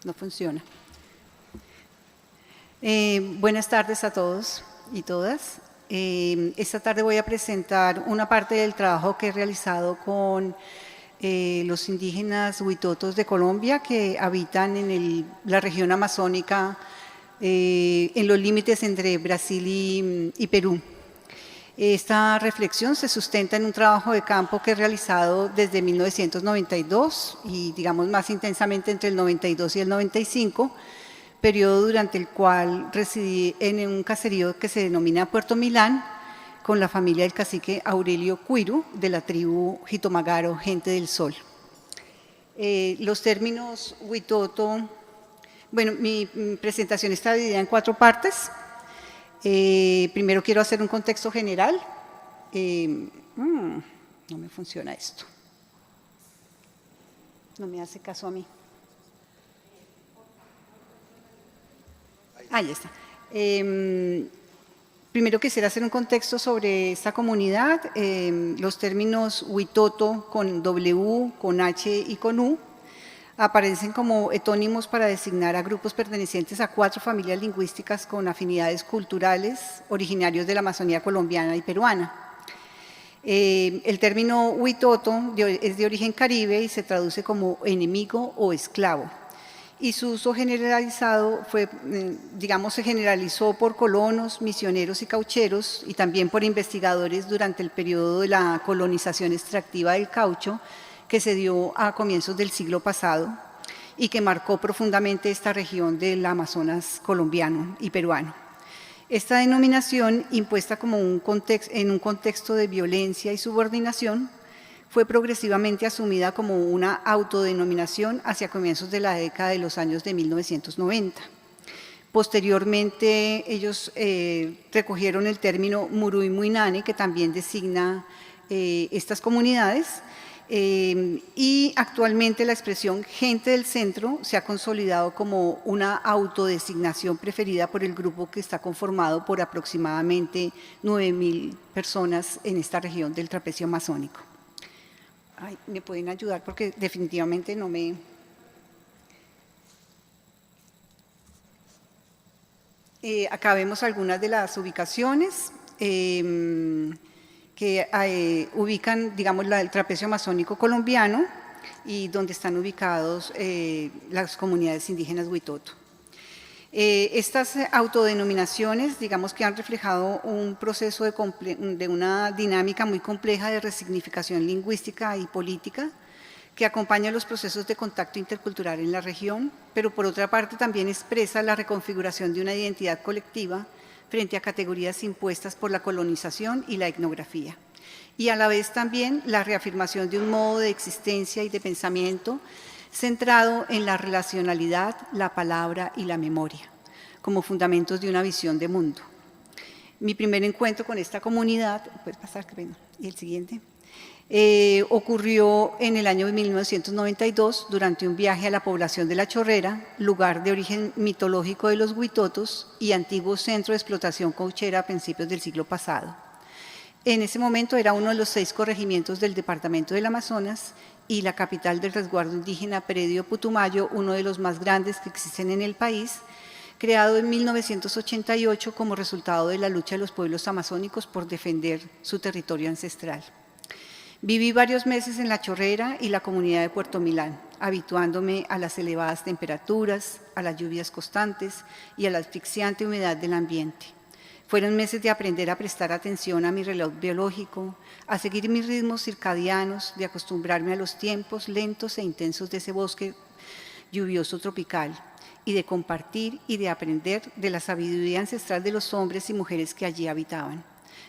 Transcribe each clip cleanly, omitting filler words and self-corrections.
No funciona. Buenas tardes a todos y todas. Esta tarde voy a presentar una parte del trabajo que he realizado con los indígenas huitotos de Colombia que habitan en la región amazónica, en los límites entre Brasil y Perú. Esta reflexión se sustenta en un trabajo de campo que he realizado desde 1992 y, digamos, más intensamente entre el 92 y el 95, periodo durante el cual residí en un caserío que se denomina Puerto Milán, con la familia del cacique Aurelio Cuiro, de la tribu Jitomagaro, Gente del Sol. Los términos huitoto, bueno, mi presentación está dividida en 4 partes. Primero quiero hacer un contexto general. No me funciona esto. No me hace caso a mí. Ahí está. Primero quisiera hacer un contexto sobre esta comunidad. Los términos huitoto con W, con H y con U aparecen como etónimos para designar a grupos pertenecientes a 4 familias lingüísticas con afinidades culturales originarios de la Amazonía colombiana y peruana. El término huitoto es de origen caribe y se traduce como enemigo o esclavo. Y su uso generalizado se generalizó por colonos, misioneros y caucheros y también por investigadores durante el periodo de la colonización extractiva del caucho, que se dio a comienzos del siglo pasado y que marcó profundamente esta región del Amazonas colombiano y peruano. Esta denominación, impuesta en un contexto de violencia y subordinación, fue progresivamente asumida como una autodenominación hacia comienzos de la década de los años de 1990. Posteriormente, ellos recogieron el término Murui Muinane, que también designa estas comunidades, y actualmente la expresión gente del centro se ha consolidado como una autodesignación preferida por el grupo que está conformado por aproximadamente 9.000 personas en esta región del trapecio amazónico. Ay, ¿me pueden ayudar? Porque definitivamente no me... acá vemos algunas de las ubicaciones que ubican, digamos, el trapecio amazónico colombiano y donde están ubicados las comunidades indígenas huitoto. Estas autodenominaciones, digamos que han reflejado un proceso de una dinámica muy compleja de resignificación lingüística y política que acompaña los procesos de contacto intercultural en la región, pero por otra parte también expresa la reconfiguración de una identidad colectiva frente a categorías impuestas por la colonización y la etnografía, y a la vez también la reafirmación de un modo de existencia y de pensamiento centrado en la relacionalidad, la palabra y la memoria, como fundamentos de una visión de mundo. Mi primer encuentro con esta comunidad, puedes pasar, y el siguiente, ocurrió en el año 1992 durante un viaje a la población de La Chorrera, lugar de origen mitológico de los huitotos y antiguo centro de explotación cauchera a principios del siglo pasado. En ese momento era uno de los 6 corregimientos del departamento del Amazonas y la capital del resguardo indígena Predio Putumayo, uno de los más grandes que existen en el país, creado en 1988 como resultado de la lucha de los pueblos amazónicos por defender su territorio ancestral. Viví varios meses en La Chorrera y la comunidad de Puerto Milán, habituándome a las elevadas temperaturas, a las lluvias constantes y a la asfixiante humedad del ambiente. Fueron meses de aprender a prestar atención a mi reloj biológico, a seguir mis ritmos circadianos, de acostumbrarme a los tiempos lentos e intensos de ese bosque lluvioso tropical y de compartir y de aprender de la sabiduría ancestral de los hombres y mujeres que allí habitaban.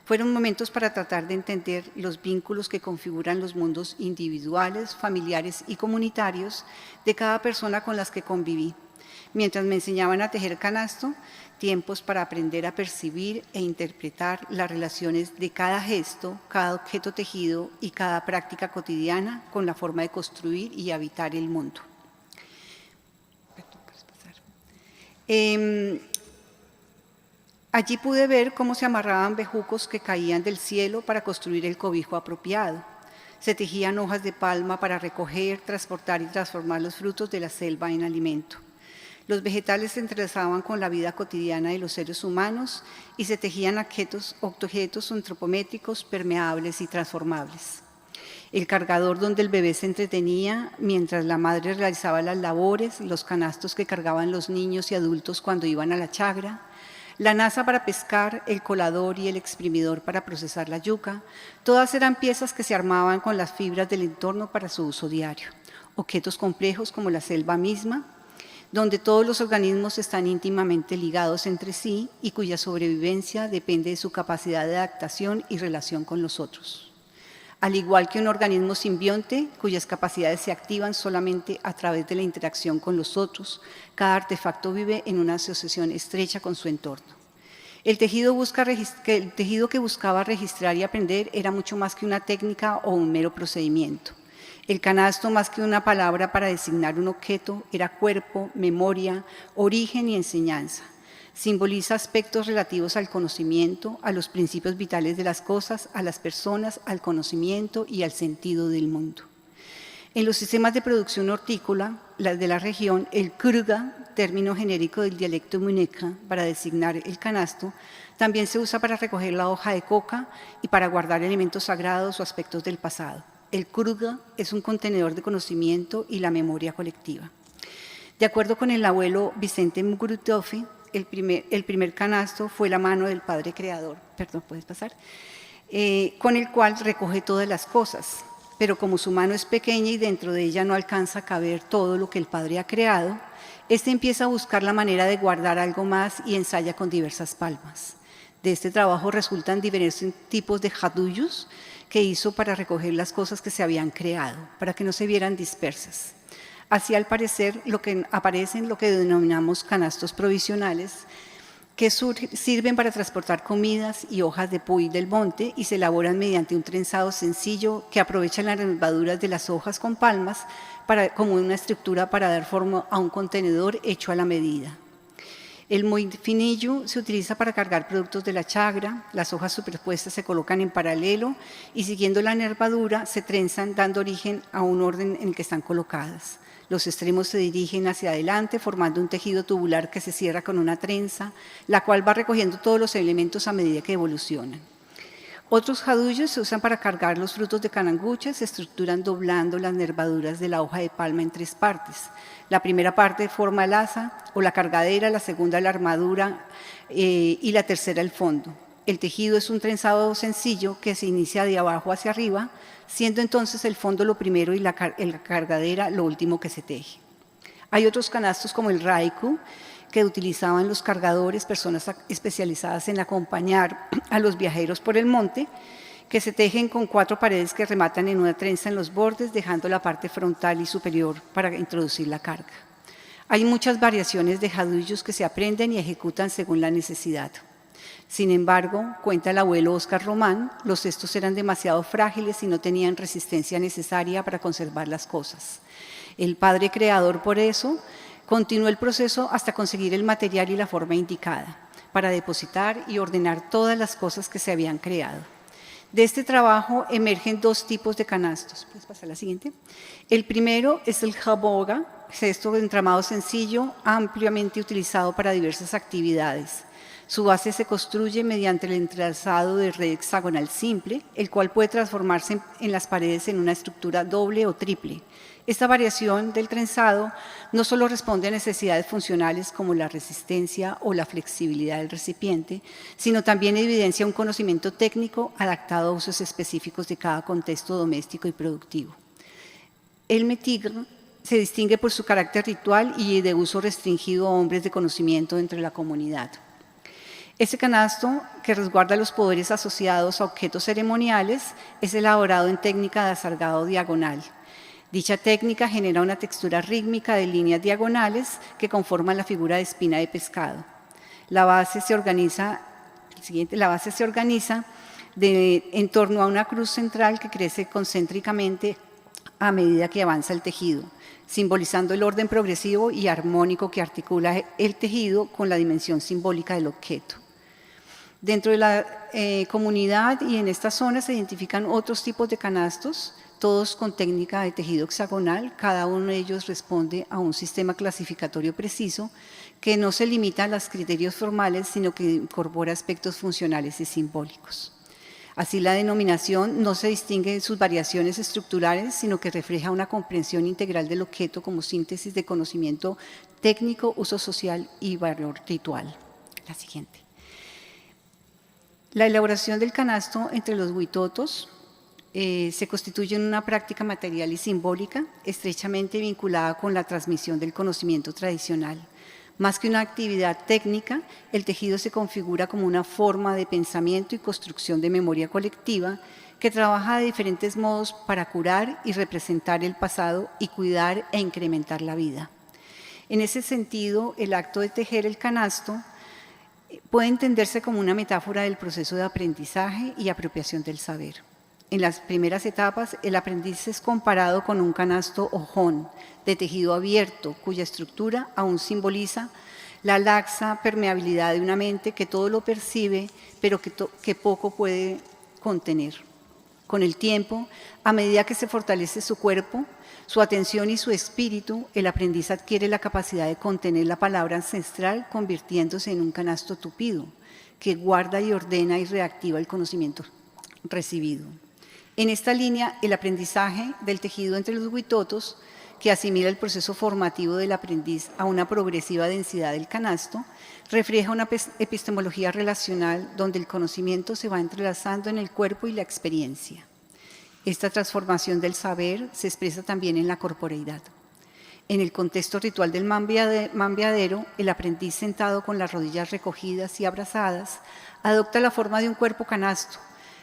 Fueron momentos para tratar de entender los vínculos que configuran los mundos individuales, familiares y comunitarios de cada persona con las que conviví. Mientras me enseñaban a tejer canasto, tiempos para aprender a percibir e interpretar las relaciones de cada gesto, cada objeto tejido y cada práctica cotidiana con la forma de construir y habitar el mundo. Allí pude ver cómo se amarraban bejucos que caían del cielo para construir el cobijo apropiado. Se tejían hojas de palma para recoger, transportar y transformar los frutos de la selva en alimento. Los vegetales se entrelazaban con la vida cotidiana de los seres humanos y se tejían objetos antropométricos, permeables y transformables. El cargador donde el bebé se entretenía mientras la madre realizaba las labores, los canastos que cargaban los niños y adultos cuando iban a la chagra, la naza para pescar, el colador y el exprimidor para procesar la yuca, todas eran piezas que se armaban con las fibras del entorno para su uso diario. Objetos complejos como la selva misma, donde todos los organismos están íntimamente ligados entre sí y cuya sobrevivencia depende de su capacidad de adaptación y relación con los otros. Al igual que un organismo simbionte, cuyas capacidades se activan solamente a través de la interacción con los otros, cada artefacto vive en una asociación estrecha con su entorno. El tejido que buscaba registrar y aprender era mucho más que una técnica o un mero procedimiento. El canasto, más que una palabra para designar un objeto, era cuerpo, memoria, origen y enseñanza. Simboliza aspectos relativos al conocimiento, a los principios vitales de las cosas, a las personas, al conocimiento y al sentido del mundo. En los sistemas de producción hortícola de la región, el kruga, término genérico del dialecto muneca para designar el canasto, también se usa para recoger la hoja de coca y para guardar elementos sagrados o aspectos del pasado. El kruga es un contenedor de conocimiento y la memoria colectiva. De acuerdo con el abuelo Vicente Mugurutofe, el primer canasto fue la mano del Padre Creador, con el cual recoge todas las cosas, pero como su mano es pequeña y dentro de ella no alcanza a caber todo lo que el Padre ha creado, este empieza a buscar la manera de guardar algo más y ensaya con diversas palmas. De este trabajo resultan diversos tipos de jaduyos que hizo para recoger las cosas que se habían creado, para que no se vieran dispersas. Así, al parecer, aparecen lo que denominamos canastos provisionales, que sirven para transportar comidas y hojas de puy del monte y se elaboran mediante un trenzado sencillo que aprovecha las nervaduras de las hojas con palmas como una estructura para dar forma a un contenedor hecho a la medida. El moifinillo se utiliza para cargar productos de la chagra, las hojas superpuestas se colocan en paralelo y siguiendo la nervadura se trenzan dando origen a un orden en el que están colocadas. Los extremos se dirigen hacia adelante formando un tejido tubular que se cierra con una trenza, la cual va recogiendo todos los elementos a medida que evolucionan. Otros jaduyos se usan para cargar los frutos de canangucha, se estructuran doblando las nervaduras de la hoja de palma en 3 partes. La primera parte forma el asa o la cargadera, la segunda la armadura y la tercera el fondo. El tejido es un trenzado sencillo que se inicia de abajo hacia arriba, siendo entonces el fondo lo primero y la cargadera lo último que se teje. Hay otros canastos como el raiku, que utilizaban los cargadores, personas especializadas en acompañar a los viajeros por el monte, que se tejen con 4 paredes que rematan en una trenza en los bordes, dejando la parte frontal y superior para introducir la carga. Hay muchas variaciones de jaduyos que se aprenden y ejecutan según la necesidad. Sin embargo, cuenta el abuelo Óscar Román, los cestos eran demasiado frágiles y no tenían resistencia necesaria para conservar las cosas. El Padre Creador, por eso, continuó el proceso hasta conseguir el material y la forma indicada, para depositar y ordenar todas las cosas que se habían creado. De este trabajo emergen 2 tipos de canastos. ¿Puedes pasar a la siguiente? El primero es el jaboga, cesto de entramado sencillo, ampliamente utilizado para diversas actividades. Su base se construye mediante el entrelazado de red hexagonal simple, el cual puede transformarse en las paredes en una estructura doble o triple. Esta variación del trenzado no solo responde a necesidades funcionales como la resistencia o la flexibilidad del recipiente, sino también evidencia un conocimiento técnico adaptado a usos específicos de cada contexto doméstico y productivo. El metigre se distingue por su carácter ritual y de uso restringido a hombres de conocimiento entre la comunidad. Este canasto, que resguarda los poderes asociados a objetos ceremoniales, es elaborado en técnica de asargado diagonal. Dicha técnica genera una textura rítmica de líneas diagonales que conforman la figura de espina de pescado. La base se organiza en torno a una cruz central que crece concéntricamente a medida que avanza el tejido, simbolizando el orden progresivo y armónico que articula el tejido con la dimensión simbólica del objeto. Dentro de la comunidad y en esta zona se identifican otros tipos de canastos, todos con técnica de tejido hexagonal. Cada uno de ellos responde a un sistema clasificatorio preciso que no se limita a los criterios formales, sino que incorpora aspectos funcionales y simbólicos. Así, la denominación no se distingue de sus variaciones estructurales, sino que refleja una comprensión integral del objeto como síntesis de conocimiento técnico, uso social y valor ritual. La siguiente. La elaboración del canasto entre los huitotos se constituye en una práctica material y simbólica estrechamente vinculada con la transmisión del conocimiento tradicional. Más que una actividad técnica, el tejido se configura como una forma de pensamiento y construcción de memoria colectiva que trabaja de diferentes modos para curar y representar el pasado y cuidar e incrementar la vida. En ese sentido, el acto de tejer el canasto puede entenderse como una metáfora del proceso de aprendizaje y apropiación del saber. En las primeras etapas, el aprendiz es comparado con un canasto hojón de tejido abierto, cuya estructura aún simboliza la laxa permeabilidad de una mente que todo lo percibe, pero que poco puede contener. Con el tiempo, a medida que se fortalece su cuerpo, su atención y su espíritu, el aprendiz adquiere la capacidad de contener la palabra ancestral, convirtiéndose en un canasto tupido, que guarda y ordena y reactiva el conocimiento recibido. En esta línea, el aprendizaje del tejido entre los huitotos, que asimila el proceso formativo del aprendiz a una progresiva densidad del canasto, refleja una epistemología relacional donde el conocimiento se va entrelazando en el cuerpo y la experiencia. Esta transformación del saber se expresa también en la corporeidad. En el contexto ritual del mambiadero, el aprendiz sentado con las rodillas recogidas y abrazadas adopta la forma de un cuerpo canasto,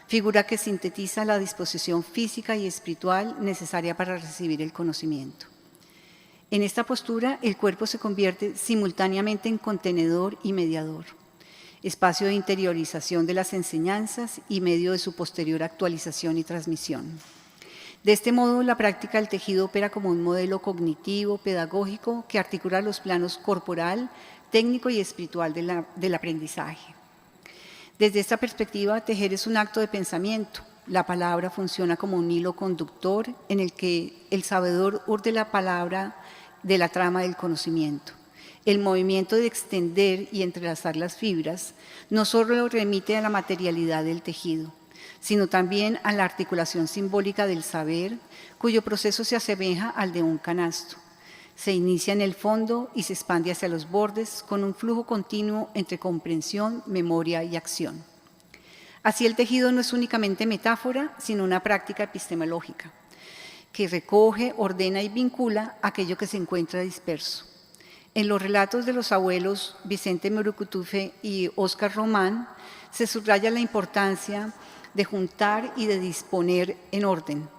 figura que sintetiza la disposición física y espiritual necesaria para recibir el conocimiento. En esta postura, el cuerpo se convierte simultáneamente en contenedor y mediador, espacio de interiorización de las enseñanzas y medio de su posterior actualización y transmisión. De este modo, la práctica del tejido opera como un modelo cognitivo, pedagógico, que articula los planos corporal, técnico y espiritual del aprendizaje. Desde esta perspectiva, tejer es un acto de pensamiento. La palabra funciona como un hilo conductor en el que el sabedor urde la palabra de la trama del conocimiento. El movimiento de extender y entrelazar las fibras no solo remite a la materialidad del tejido, sino también a la articulación simbólica del saber, cuyo proceso se asemeja al de un canasto. Se inicia en el fondo y se expande hacia los bordes con un flujo continuo entre comprensión, memoria y acción. Así, el tejido no es únicamente metáfora, sino una práctica epistemológica que recoge, ordena y vincula aquello que se encuentra disperso. En los relatos de los abuelos Vicente Murucutufe y Óscar Román se subraya la importancia de juntar y de disponer en orden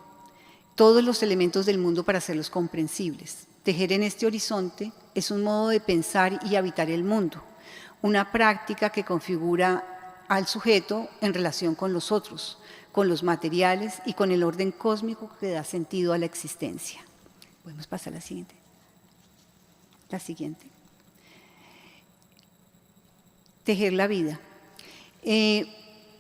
todos los elementos del mundo para hacerlos comprensibles. Tejer en este horizonte es un modo de pensar y habitar el mundo, una práctica que configura al sujeto en relación con los otros, con los materiales y con el orden cósmico que da sentido a la existencia. Podemos pasar a la siguiente. La siguiente. Tejer la vida.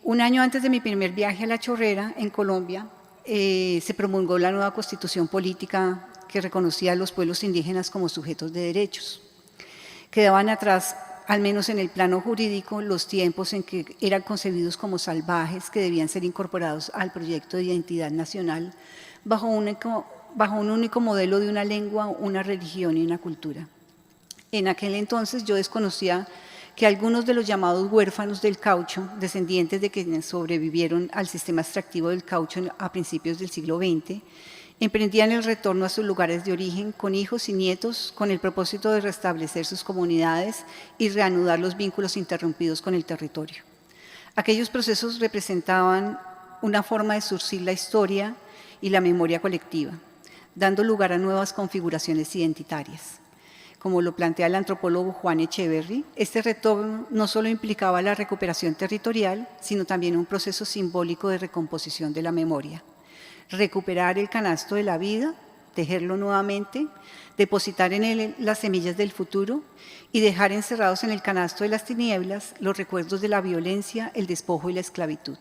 Un año antes de mi primer viaje a La Chorrera, en Colombia, se promulgó la nueva constitución política que reconocía a los pueblos indígenas como sujetos de derechos. Quedaban atrás, al menos en el plano jurídico, los tiempos en que eran concebidos como salvajes que debían ser incorporados al proyecto de identidad nacional bajo un único modelo de una lengua, una religión y una cultura. En aquel entonces yo desconocía que algunos de los llamados huérfanos del caucho, descendientes de quienes sobrevivieron al sistema extractivo del caucho a principios del siglo XX, emprendían el retorno a sus lugares de origen con hijos y nietos con el propósito de restablecer sus comunidades y reanudar los vínculos interrumpidos con el territorio. Aquellos procesos representaban una forma de surcir la historia y la memoria colectiva, dando lugar a nuevas configuraciones identitarias. Como lo plantea el antropólogo Juan Echeverry, este retorno no solo implicaba la recuperación territorial, sino también un proceso simbólico de recomposición de la memoria. Recuperar el canasto de la vida, tejerlo nuevamente, depositar en él las semillas del futuro y dejar encerrados en el canasto de las tinieblas los recuerdos de la violencia, el despojo y la esclavitud.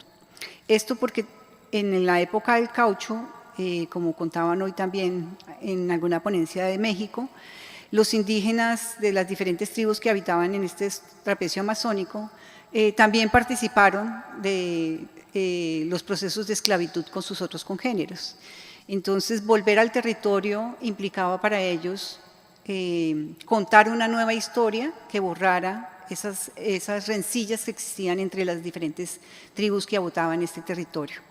Esto porque en la época del caucho como contaban hoy también en alguna ponencia de México, los indígenas de las diferentes tribus que habitaban en este trapecio amazónico también participaron de los procesos de esclavitud con sus otros congéneros. Entonces, volver al territorio implicaba para ellos contar una nueva historia que borrara esas rencillas que existían entre las diferentes tribus que habitaban este territorio.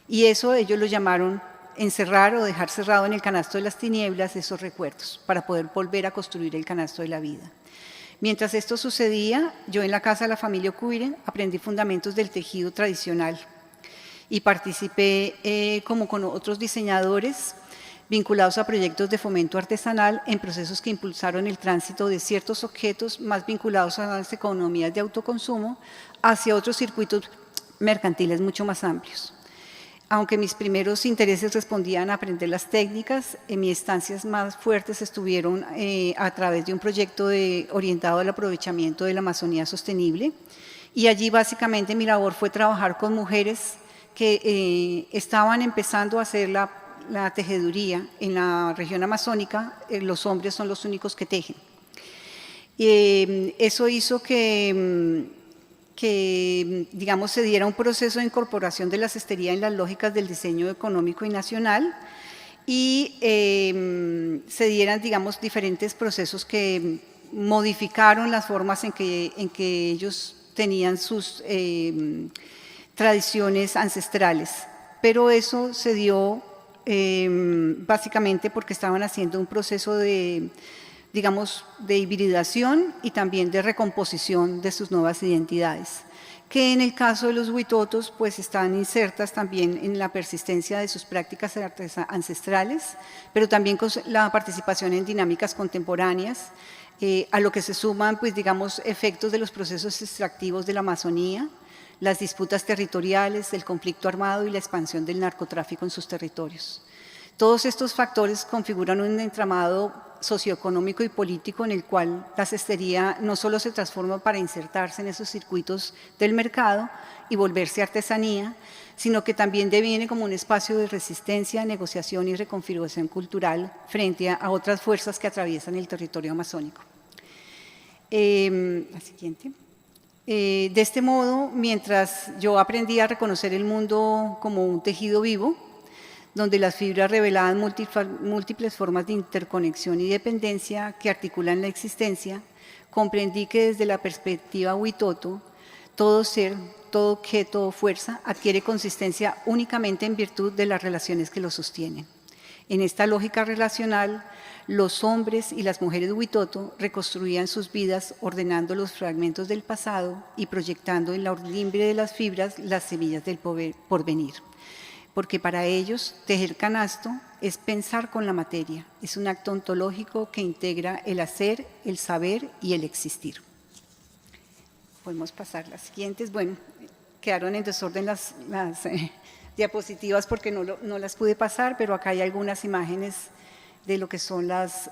Y eso ellos lo llamaron encerrar o dejar cerrado en el canasto de las tinieblas esos recuerdos, para poder volver a construir el canasto de la vida. Mientras esto sucedía, yo en la casa de la familia Ocuire aprendí fundamentos del tejido tradicional y participé como con otros diseñadores vinculados a proyectos de fomento artesanal en procesos que impulsaron el tránsito de ciertos objetos más vinculados a las economías de autoconsumo hacia otros circuitos mercantiles mucho más amplios. Aunque mis primeros intereses respondían a aprender las técnicas, mis estancias más fuertes estuvieron a través de un proyecto orientado al aprovechamiento de la Amazonía sostenible, y allí básicamente mi labor fue trabajar con mujeres que estaban empezando a hacer la tejeduría en la región amazónica. Los hombres son los únicos que tejen. Eso hizo que, digamos, se diera un proceso de incorporación de la cestería en las lógicas del diseño económico y nacional, y se dieran, digamos, diferentes procesos que modificaron las formas en que ellos tenían sus tradiciones ancestrales. Pero eso se dio básicamente porque estaban haciendo un proceso de, digamos, de hibridación y también de recomposición de sus nuevas identidades, que en el caso de los huitotos pues están insertas también en la persistencia de sus prácticas ancestrales, pero también con la participación en dinámicas contemporáneas, a lo que se suman, pues, digamos, efectos de los procesos extractivos de la Amazonía, las disputas territoriales, el conflicto armado y la expansión del narcotráfico en sus territorios. Todos estos factores configuran un entramado socioeconómico y político en el cual la cestería no solo se transforma para insertarse en esos circuitos del mercado y volverse artesanía, sino que también deviene como un espacio de resistencia, negociación y reconfiguración cultural frente a otras fuerzas que atraviesan el territorio amazónico. La siguiente. De este modo, mientras yo aprendí a reconocer el mundo como un tejido vivo, donde las fibras revelaban múltiples formas de interconexión y dependencia que articulan la existencia, comprendí que desde la perspectiva huitoto, todo ser, todo objeto o fuerza adquiere consistencia únicamente en virtud de las relaciones que lo sostienen. En esta lógica relacional, los hombres y las mujeres huitoto reconstruían sus vidas ordenando los fragmentos del pasado y proyectando en la orlimbre de las fibras las semillas del porvenir. Porque para ellos tejer canasto es pensar con la materia, es un acto ontológico que integra el hacer, el saber y el existir. Podemos pasar las siguientes. Bueno, quedaron en desorden las diapositivas porque no las pude pasar, pero acá hay algunas imágenes de lo que son las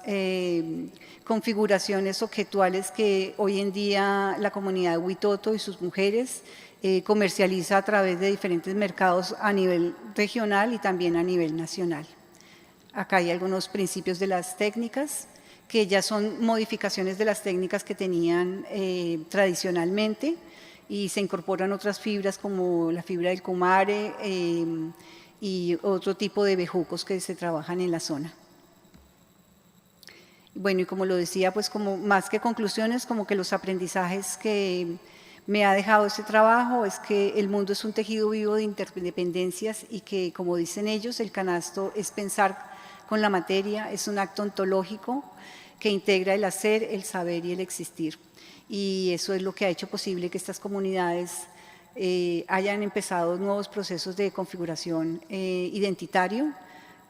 configuraciones objetuales que hoy en día la comunidad huitoto y sus mujeres comercializa a través de diferentes mercados a nivel regional y también a nivel nacional. Acá hay algunos principios de las técnicas que ya son modificaciones de las técnicas que tenían tradicionalmente, y se incorporan otras fibras como la fibra del comare y otro tipo de bejucos que se trabajan en la zona. Bueno, y como lo decía, pues como más que conclusiones, como que los aprendizajes que me ha dejado este trabajo es que el mundo es un tejido vivo de interdependencias y que, como dicen ellos, el canasto es pensar con la materia, es un acto ontológico que integra el hacer, el saber y el existir. Y eso es lo que ha hecho posible que estas comunidades hayan empezado nuevos procesos de configuración identitario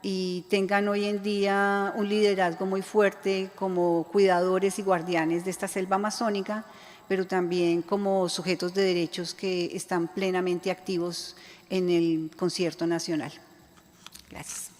y tengan hoy en día un liderazgo muy fuerte como cuidadores y guardianes de esta selva amazónica, pero también como sujetos de derechos que están plenamente activos en el concierto nacional. Gracias.